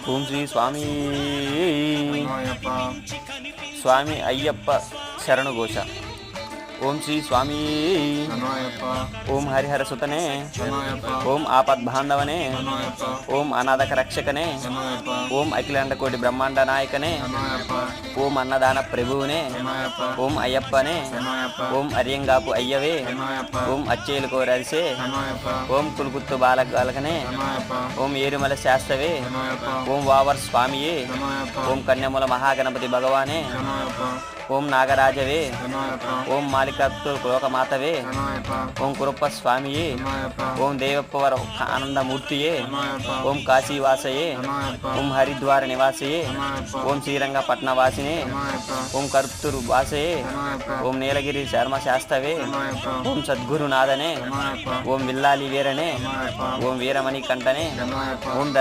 ఓం శ్రీ స్వామి శరణయ్యప్ప స్వామి అయ్యప్ప శరణుఘోష. ఓం శ్రీ స్వామి శరణయ్యప్ప ఓం హరిహర సుతనే శరణయ్యప్ప ఓం ఆపద్బాంధవనే శరణయ్యప్ప ఓం అనాథక రక్షకనే శరణయ్యప్ప ఓం అఖిలాండ కోటి బ్రహ్మాండ నాయకనే శరణయ్యప్ప ఓం అన్నదాన ప్రభువునే శరణయ్యప్ప ఓం అయ్యప్పనే శరణయ్యప్ప ఓం అర్యంగాపు అయ్యవే శరణయ్యప్ప ఓం అచ్చేలు కోరరిసే శరణయ్యప్ప ఓం కులుకుత్తు బాలకనే శరణయ్యప్ప ఓం ఏరుమల శాస్త్రవే శరణయ్యప్ప ఓం వావర్ స్వామియే శరణయ్యప్ప ఓం కన్యముల మహాగణపతి భగవానే శరణయ్యప్ప ఓం నాగరాజవే శరణయ్యప్ప ఓం మాలికత్తు లోకమాతవే శరణయ్యప్ప ఓం కురుప్ప స్వామియే శరణయ్యప్ప ఓం దేవప్పవర ఆనందమూర్తియే శరణయ్యప్ప ఓం కాశీవాసయే శరణయ్యప్ప ఓం హరిద్వార నివాసయే శరణయ్యప్ప ఓం శ్రీరంగపట్నవాసినే శరణయ్యప్ప ఓం కర్తూరు వాసయే శరణయ్యప్ప ఓం నీలగిరి శర్మ శాస్త్రవే శరణయ్యప్ప ఓం సద్గురునాథనే శరణయ్యప్ప ఓం విల్లాలి వీరనే శరణయ్యప్ప ఓం వీరమణి కంఠనే శరణయ్యప్ప ఓం